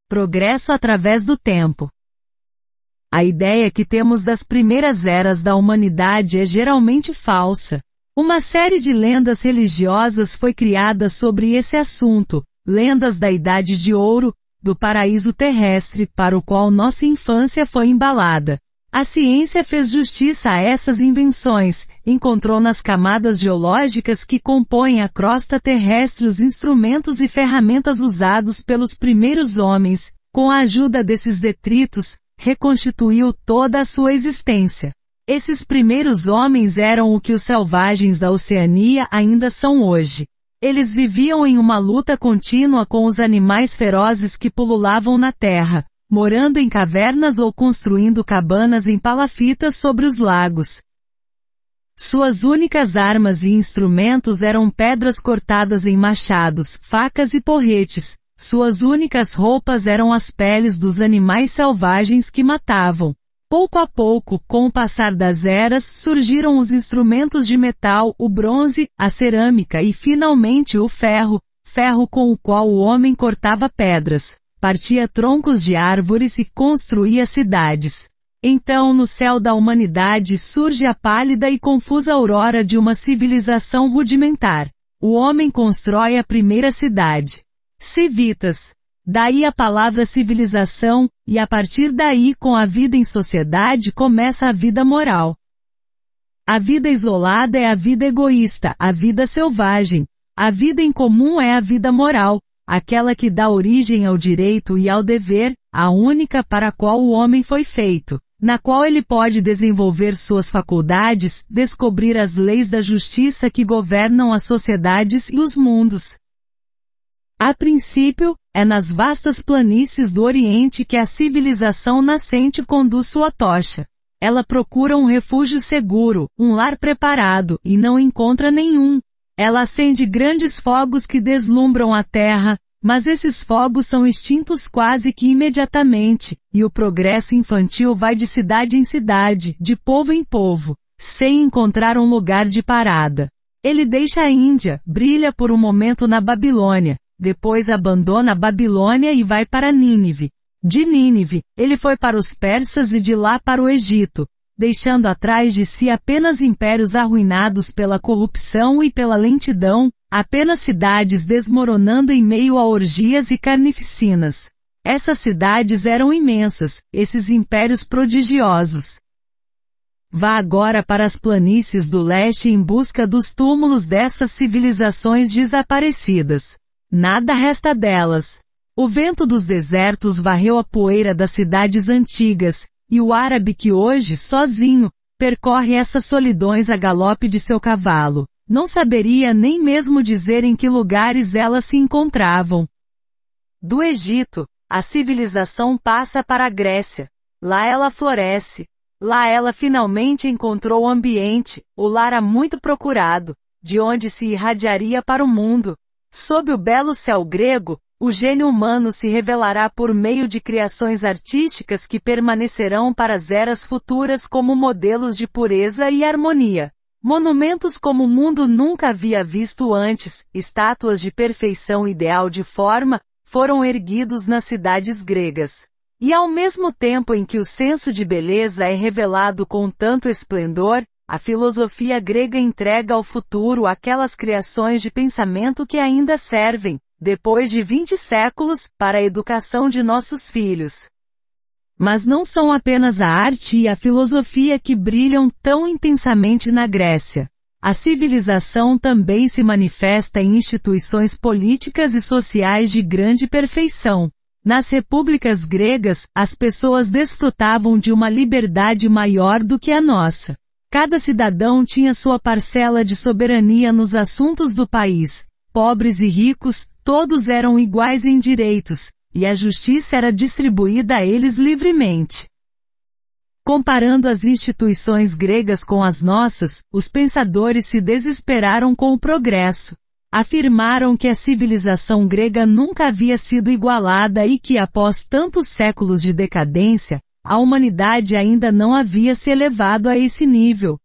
Progresso através do tempo. A ideia que temos das primeiras eras da humanidade é geralmente falsa. Uma série de lendas religiosas foi criada sobre esse assunto, lendas da Idade de Ouro, do paraíso terrestre para o qual nossa infância foi embalada. A ciência fez justiça a essas invenções, encontrou nas camadas geológicas que compõem a crosta terrestre os instrumentos e ferramentas usados pelos primeiros homens, com a ajuda desses detritos, reconstituiu toda a sua existência. Esses primeiros homens eram o que os selvagens da Oceania ainda são hoje. Eles viviam em uma luta contínua com os animais ferozes que pululavam na terra, morando em cavernas ou construindo cabanas em palafitas sobre os lagos. Suas únicas armas e instrumentos eram pedras cortadas em machados, facas e porretes. Suas únicas roupas eram as peles dos animais selvagens que matavam. Pouco a pouco, com o passar das eras, surgiram os instrumentos de metal, o bronze, a cerâmica e finalmente o ferro, ferro com o qual o homem cortava pedras, partia troncos de árvores e construía cidades. Então no céu da humanidade surge a pálida e confusa aurora de uma civilização rudimentar. O homem constrói a primeira cidade. Civitas. Daí a palavra civilização, e a partir daí com a vida em sociedade começa a vida moral. A vida isolada é a vida egoísta, a vida selvagem. A vida em comum é a vida moral, aquela que dá origem ao direito e ao dever, a única para a qual o homem foi feito, na qual ele pode desenvolver suas faculdades, descobrir as leis da justiça que governam as sociedades e os mundos. A princípio, é nas vastas planícies do Oriente que a civilização nascente conduz sua tocha. Ela procura um refúgio seguro, um lar preparado, e não encontra nenhum. Ela acende grandes fogos que deslumbram a terra, mas esses fogos são extintos quase que imediatamente, e o progresso infantil vai de cidade em cidade, de povo em povo, sem encontrar um lugar de parada. Ele deixa a Índia, brilha por um momento na Babilônia, depois abandona a Babilônia e vai para Nínive. De Nínive, ele foi para os persas e de lá para o Egito, deixando atrás de si apenas impérios arruinados pela corrupção e pela lentidão, apenas cidades desmoronando em meio a orgias e carnificinas. Essas cidades eram imensas, esses impérios prodigiosos. Vá agora para as planícies do leste em busca dos túmulos dessas civilizações desaparecidas. Nada resta delas. O vento dos desertos varreu a poeira das cidades antigas, e o árabe que hoje, sozinho, percorre essas solidões a galope de seu cavalo, não saberia nem mesmo dizer em que lugares elas se encontravam. Do Egito, a civilização passa para a Grécia. Lá ela floresce. Lá ela finalmente encontrou o ambiente, o lar muito procurado, de onde se irradiaria para o mundo. Sob o belo céu grego, o gênio humano se revelará por meio de criações artísticas que permanecerão para as eras futuras como modelos de pureza e harmonia. Monumentos como o mundo nunca havia visto antes, estátuas de perfeição ideal de forma, foram erguidos nas cidades gregas. E ao mesmo tempo em que o senso de beleza é revelado com tanto esplendor, a filosofia grega entrega ao futuro aquelas criações de pensamento que ainda servem, depois de 20 séculos, para a educação de nossos filhos. Mas não são apenas a arte e a filosofia que brilham tão intensamente na Grécia. A civilização também se manifesta em instituições políticas e sociais de grande perfeição. Nas repúblicas gregas, as pessoas desfrutavam de uma liberdade maior do que a nossa. Cada cidadão tinha sua parcela de soberania nos assuntos do país. Pobres e ricos, todos eram iguais em direitos, e a justiça era distribuída a eles livremente. Comparando as instituições gregas com as nossas, os pensadores se desesperaram com o progresso. Afirmaram que a civilização grega nunca havia sido igualada e que após tantos séculos de decadência, a humanidade ainda não havia se elevado a esse nível.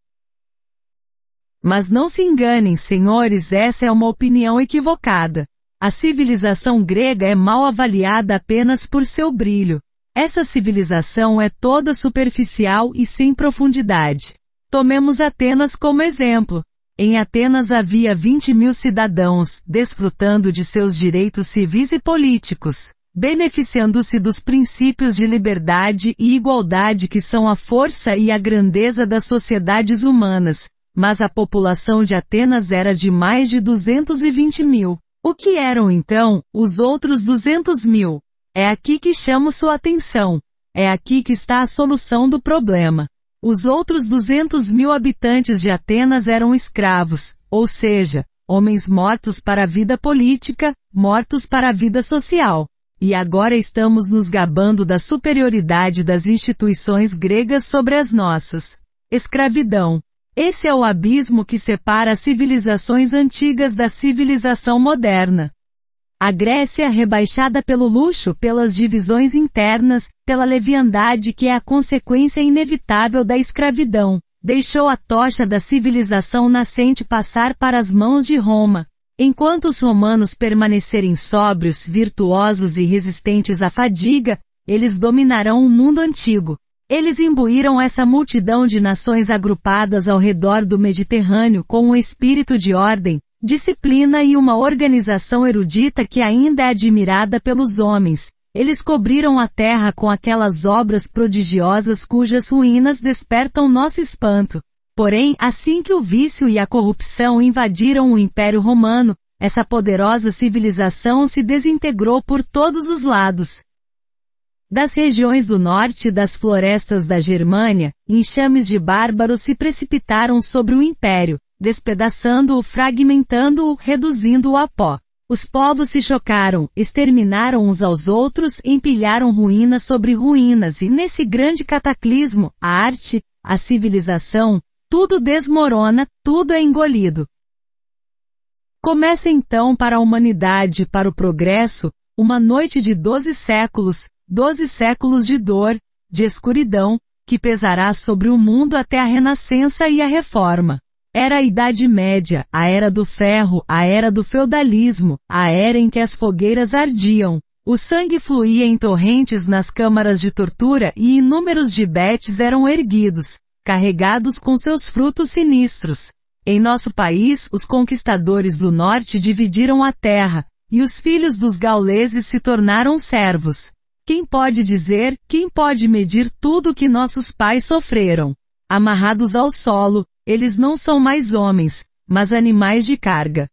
Mas não se enganem, senhores, essa é uma opinião equivocada. A civilização grega é mal avaliada apenas por seu brilho. Essa civilização é toda superficial e sem profundidade. Tomemos Atenas como exemplo. Em Atenas havia 20.000 cidadãos, desfrutando de seus direitos civis e políticos, beneficiando-se dos princípios de liberdade e igualdade que são a força e a grandeza das sociedades humanas, mas a população de Atenas era de mais de 220.000. O que eram então, os outros 200.000? É aqui que chamo sua atenção. É aqui que está a solução do problema. Os outros 200.000 habitantes de Atenas eram escravos, ou seja, homens mortos para a vida política, mortos para a vida social. E agora estamos nos gabando da superioridade das instituições gregas sobre as nossas. Escravidão. Esse é o abismo que separa as civilizações antigas da civilização moderna. A Grécia, rebaixada pelo luxo, pelas divisões internas, pela leviandade que é a consequência inevitável da escravidão, deixou a tocha da civilização nascente passar para as mãos de Roma. Enquanto os romanos permanecerem sóbrios, virtuosos e resistentes à fadiga, eles dominarão o mundo antigo. Eles imbuíram essa multidão de nações agrupadas ao redor do Mediterrâneo com um espírito de ordem, disciplina e uma organização erudita que ainda é admirada pelos homens. Eles cobriram a terra com aquelas obras prodigiosas cujas ruínas despertam nosso espanto. Porém, assim que o vício e a corrupção invadiram o Império Romano, essa poderosa civilização se desintegrou por todos os lados. Das regiões do norte e das florestas da Germânia, enxames de bárbaros se precipitaram sobre o Império, despedaçando-o, fragmentando-o, reduzindo-o a pó. Os povos se chocaram, exterminaram uns aos outros, empilharam ruínas sobre ruínas e nesse grande cataclismo, a arte, a civilização, tudo desmorona, tudo é engolido. Começa então para a humanidade, para o progresso, uma noite de 12 séculos de dor, de escuridão, que pesará sobre o mundo até a Renascença e a Reforma. Era a Idade Média, a Era do Ferro, a Era do Feudalismo, a era em que as fogueiras ardiam. O sangue fluía em torrentes nas câmaras de tortura e inúmeros gibetes eram erguidos, carregados com seus frutos sinistros. Em nosso país, os conquistadores do norte dividiram a terra, e os filhos dos gauleses se tornaram servos. Quem pode dizer, quem pode medir tudo o que nossos pais sofreram? Amarrados ao solo, eles não são mais homens, mas animais de carga.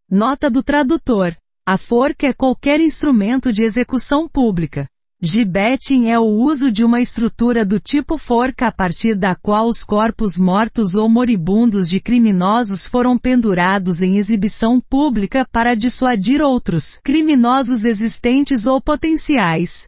Nota do tradutor. A forca é qualquer instrumento de execução pública. Gibbeting é o uso de uma estrutura do tipo forca a partir da qual os corpos mortos ou moribundos de criminosos foram pendurados em exibição pública para dissuadir outros criminosos existentes ou potenciais.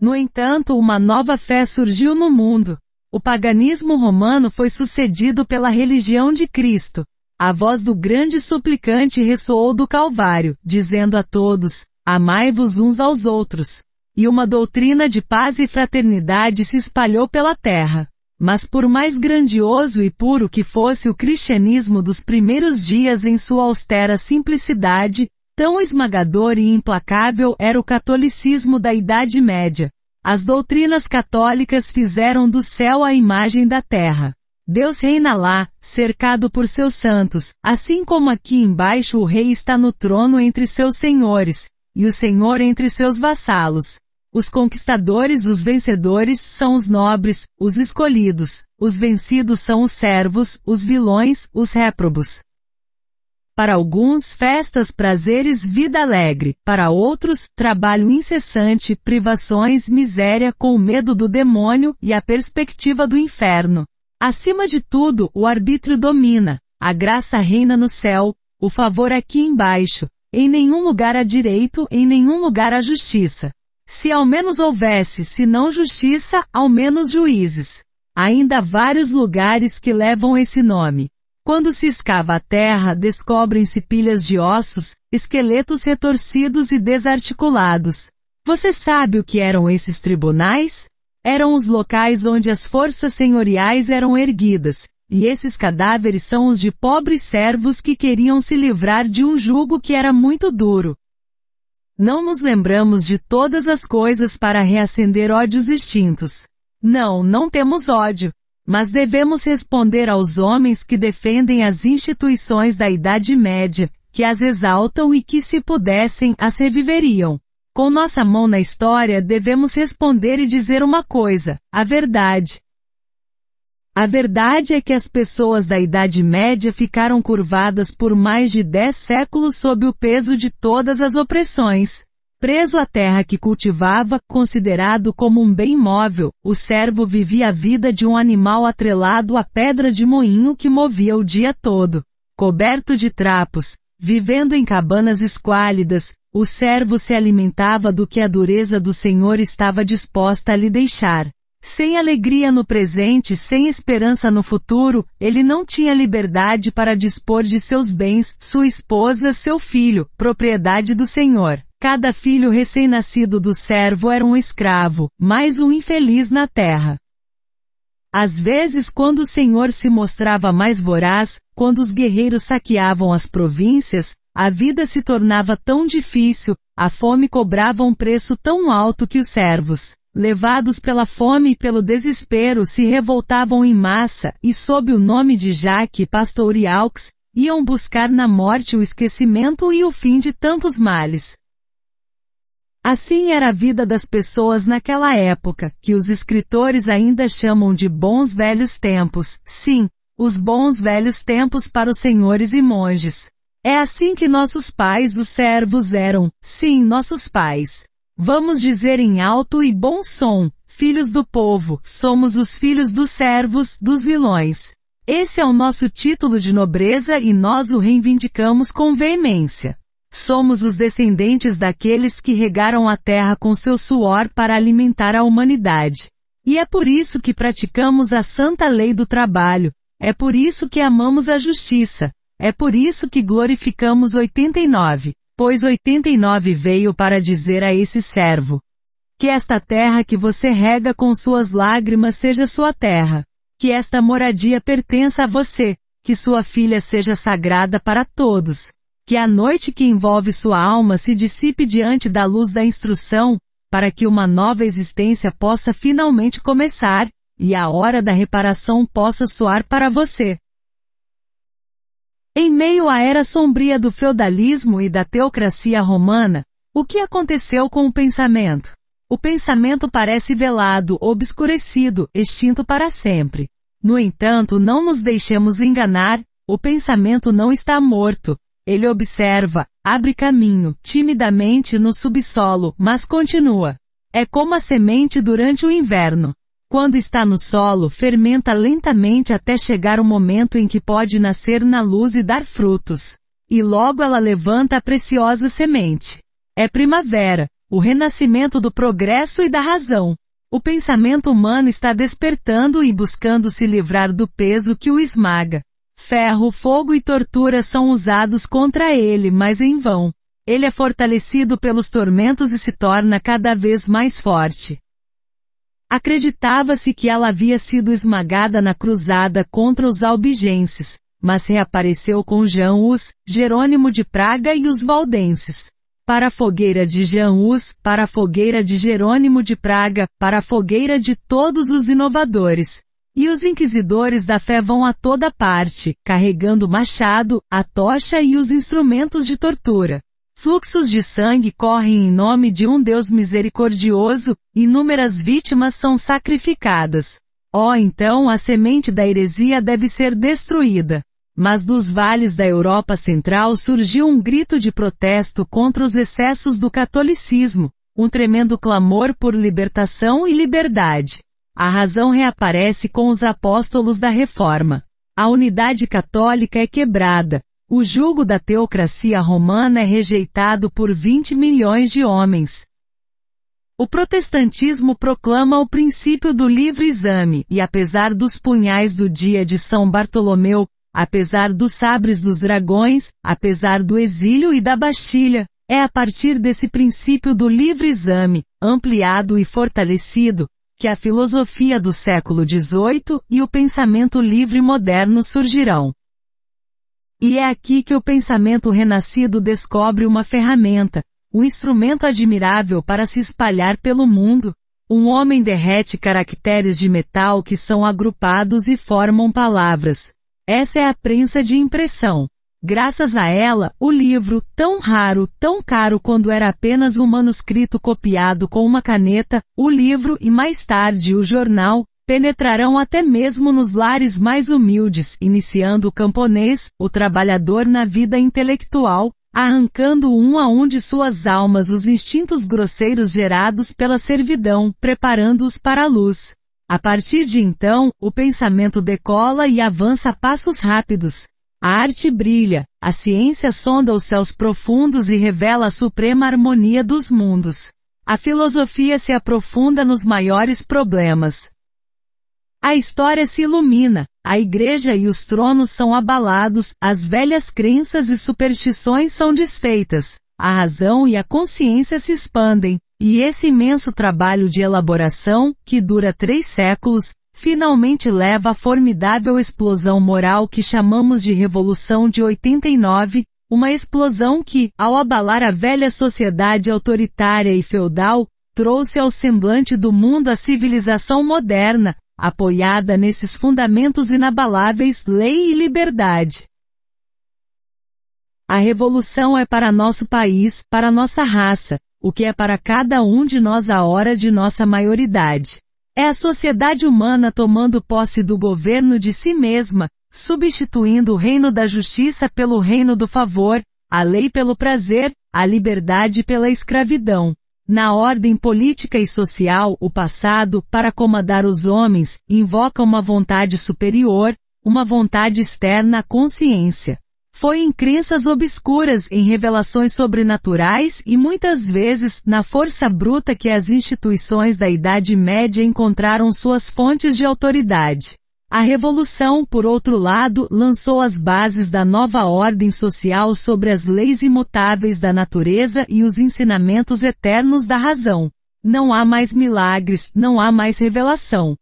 No entanto, uma nova fé surgiu no mundo. O paganismo romano foi sucedido pela religião de Cristo. A voz do grande suplicante ressoou do Calvário, dizendo a todos: amai-vos uns aos outros. E uma doutrina de paz e fraternidade se espalhou pela terra. Mas por mais grandioso e puro que fosse o cristianismo dos primeiros dias em sua austera simplicidade, tão esmagador e implacável era o catolicismo da Idade Média. As doutrinas católicas fizeram do céu a imagem da terra. Deus reina lá, cercado por seus santos, assim como aqui embaixo o rei está no trono entre seus senhores, e o senhor entre seus vassalos. Os conquistadores, os vencedores, são os nobres, os escolhidos, os vencidos são os servos, os vilões, os réprobos. Para alguns, festas, prazeres, vida alegre. Para outros, trabalho incessante, privações, miséria com o medo do demônio e a perspectiva do inferno. Acima de tudo, o arbítrio domina. A graça reina no céu, o favor aqui embaixo. Em nenhum lugar há direito, em nenhum lugar há justiça. Se ao menos houvesse, se não justiça, ao menos juízes. Ainda há vários lugares que levam esse nome. Quando se escava a terra, descobrem-se pilhas de ossos, esqueletos retorcidos e desarticulados. Você sabe o que eram esses tribunais? Eram os locais onde as forças senhoriais eram erguidas, e esses cadáveres são os de pobres servos que queriam se livrar de um jugo que era muito duro. Não nos lembramos de todas as coisas para reacender ódios extintos. Não, não temos ódio. Mas devemos responder aos homens que defendem as instituições da Idade Média, que as exaltam e que, se pudessem, as reviveriam. Com nossa mão na história, devemos responder e dizer uma coisa: a verdade. A verdade é que as pessoas da Idade Média ficaram curvadas por mais de 10 séculos sob o peso de todas as opressões. Preso à terra que cultivava, considerado como um bem móvel, o servo vivia a vida de um animal atrelado à pedra de moinho que movia o dia todo. Coberto de trapos, vivendo em cabanas esquálidas, o servo se alimentava do que a dureza do Senhor estava disposta a lhe deixar. Sem alegria no presente, sem esperança no futuro, ele não tinha liberdade para dispor de seus bens, sua esposa, seu filho, propriedade do Senhor. Cada filho recém-nascido do servo era um escravo, mais um infeliz na terra. Às vezes, quando o Senhor se mostrava mais voraz, quando os guerreiros saqueavam as províncias, a vida se tornava tão difícil, a fome cobrava um preço tão alto que os servos, levados pela fome e pelo desespero, se revoltavam em massa, e sob o nome de Jacques Pastoriaux, iam buscar na morte o esquecimento e o fim de tantos males. Assim era a vida das pessoas naquela época, que os escritores ainda chamam de bons velhos tempos. Sim, os bons velhos tempos para os senhores e monges. É assim que nossos pais, os servos, eram. Sim, nossos pais. Vamos dizer em alto e bom som, filhos do povo, somos os filhos dos servos, dos vilões. Esse é o nosso título de nobreza e nós o reivindicamos com veemência. Somos os descendentes daqueles que regaram a terra com seu suor para alimentar a humanidade. E é por isso que praticamos a santa lei do trabalho. É por isso que amamos a justiça. É por isso que glorificamos 89. Pois 89 veio para dizer a esse servo: que esta terra que você rega com suas lágrimas seja sua terra. Que esta moradia pertença a você. Que sua filha seja sagrada para todos. Que a noite que envolve sua alma se dissipe diante da luz da instrução, para que uma nova existência possa finalmente começar, e a hora da reparação possa soar para você. Em meio à era sombria do feudalismo e da teocracia romana, o que aconteceu com o pensamento? O pensamento parece velado, obscurecido, extinto para sempre. No entanto, não nos deixemos enganar, o pensamento não está morto. Ele observa, abre caminho, timidamente no subsolo, mas continua. É como a semente durante o inverno. Quando está no solo, fermenta lentamente até chegar o momento em que pode nascer na luz e dar frutos. E logo ela levanta a preciosa semente. É primavera, o renascimento do progresso e da razão. O pensamento humano está despertando e buscando se livrar do peso que o esmaga. Ferro, fogo e tortura são usados contra ele, mas em vão. Ele é fortalecido pelos tormentos e se torna cada vez mais forte. Acreditava-se que ela havia sido esmagada na cruzada contra os albigenses, mas reapareceu com Jean Hus, Jerônimo de Praga e os valdenses. Para a fogueira de Jean Hus, para a fogueira de Jerônimo de Praga, para a fogueira de todos os inovadores. E os inquisidores da fé vão a toda parte, carregando o machado, a tocha e os instrumentos de tortura. Fluxos de sangue correm em nome de um Deus misericordioso, inúmeras vítimas são sacrificadas. Oh, então a semente da heresia deve ser destruída. Mas dos vales da Europa Central surgiu um grito de protesto contra os excessos do catolicismo, um tremendo clamor por libertação e liberdade. A razão reaparece com os apóstolos da Reforma. A unidade católica é quebrada. O jugo da teocracia romana é rejeitado por 20 milhões de homens. O protestantismo proclama o princípio do livre exame, e apesar dos punhais do dia de São Bartolomeu, apesar dos sabres dos dragões, apesar do exílio e da Bastilha, é a partir desse princípio do livre exame, ampliado e fortalecido, que a filosofia do século XVIII e o pensamento livre moderno surgirão. E é aqui que o pensamento renascido descobre uma ferramenta, um instrumento admirável para se espalhar pelo mundo. Um homem derrete caracteres de metal que são agrupados e formam palavras. Essa é a prensa de impressão. Graças a ela, o livro, tão raro, tão caro quando era apenas um manuscrito copiado com uma caneta, o livro e mais tarde o jornal, penetrarão até mesmo nos lares mais humildes, iniciando o camponês, o trabalhador na vida intelectual, arrancando um a um de suas almas os instintos grosseiros gerados pela servidão, preparando-os para a luz. A partir de então, o pensamento decola e avança a passos rápidos. A arte brilha, a ciência sonda os céus profundos e revela a suprema harmonia dos mundos. A filosofia se aprofunda nos maiores problemas. A história se ilumina, a igreja e os tronos são abalados, as velhas crenças e superstições são desfeitas, a razão e a consciência se expandem, e esse imenso trabalho de elaboração, que dura 3 séculos, finalmente leva à formidável explosão moral que chamamos de Revolução de 89, uma explosão que, ao abalar a velha sociedade autoritária e feudal, trouxe ao semblante do mundo a civilização moderna, apoiada nesses fundamentos inabaláveis, lei e liberdade. A revolução é para nosso país, para nossa raça, o que é para cada um de nós a hora de nossa maioridade. É a sociedade humana tomando posse do governo de si mesma, substituindo o reino da justiça pelo reino do favor, a lei pelo prazer, a liberdade pela escravidão. Na ordem política e social, o passado, para comandar os homens, invoca uma vontade superior, uma vontade externa à consciência. Foi em crenças obscuras, em revelações sobrenaturais e muitas vezes, na força bruta que as instituições da Idade Média encontraram suas fontes de autoridade. A Revolução, por outro lado, lançou as bases da nova ordem social sobre as leis imutáveis da natureza e os ensinamentos eternos da razão. Não há mais milagres, não há mais revelação.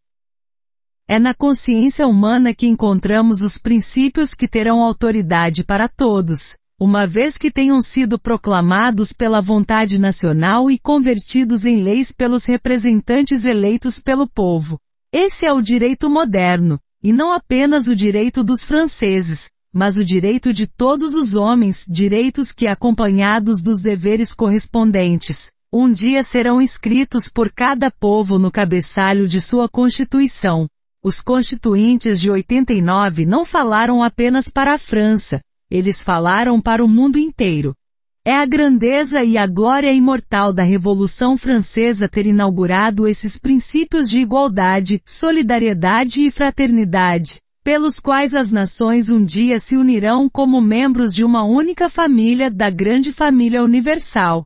É na consciência humana que encontramos os princípios que terão autoridade para todos, uma vez que tenham sido proclamados pela vontade nacional e convertidos em leis pelos representantes eleitos pelo povo. Esse é o direito moderno, e não apenas o direito dos franceses, mas o direito de todos os homens, direitos que, acompanhados dos deveres correspondentes, um dia serão escritos por cada povo no cabeçalho de sua Constituição. Os constituintes de 89 não falaram apenas para a França, eles falaram para o mundo inteiro. É a grandeza e a glória imortal da Revolução Francesa ter inaugurado esses princípios de igualdade, solidariedade e fraternidade, pelos quais as nações um dia se unirão como membros de uma única família, da grande família universal.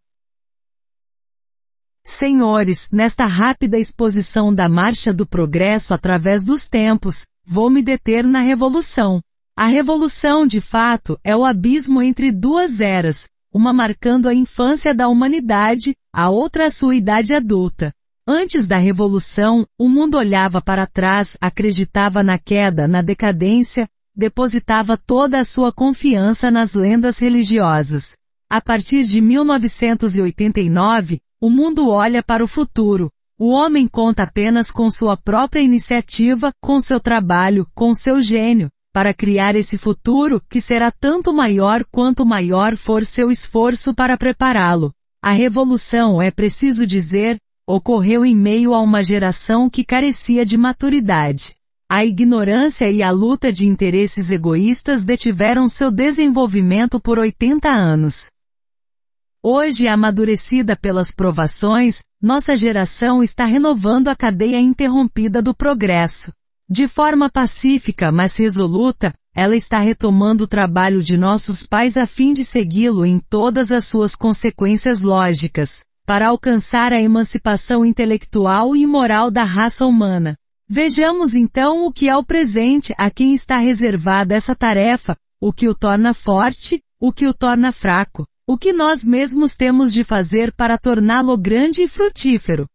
Senhores, nesta rápida exposição da marcha do progresso através dos tempos, vou me deter na Revolução. A Revolução, de fato, é o abismo entre duas eras, uma marcando a infância da humanidade, a outra a sua idade adulta. Antes da Revolução, o mundo olhava para trás, acreditava na queda, na decadência, depositava toda a sua confiança nas lendas religiosas. A partir de 1989, o mundo olha para o futuro. O homem conta apenas com sua própria iniciativa, com seu trabalho, com seu gênio, para criar esse futuro, que será tanto maior quanto maior for seu esforço para prepará-lo. A revolução, é preciso dizer, ocorreu em meio a uma geração que carecia de maturidade. A ignorância e a luta de interesses egoístas detiveram seu desenvolvimento por 80 anos. Hoje, amadurecida pelas provações, nossa geração está renovando a cadeia interrompida do progresso. De forma pacífica mas resoluta, ela está retomando o trabalho de nossos pais a fim de segui-lo em todas as suas consequências lógicas, para alcançar a emancipação intelectual e moral da raça humana. Vejamos então o que é o presente, a quem está reservada essa tarefa, o que o torna forte, o que o torna fraco, o que nós mesmos temos de fazer para torná-lo grande e frutífero.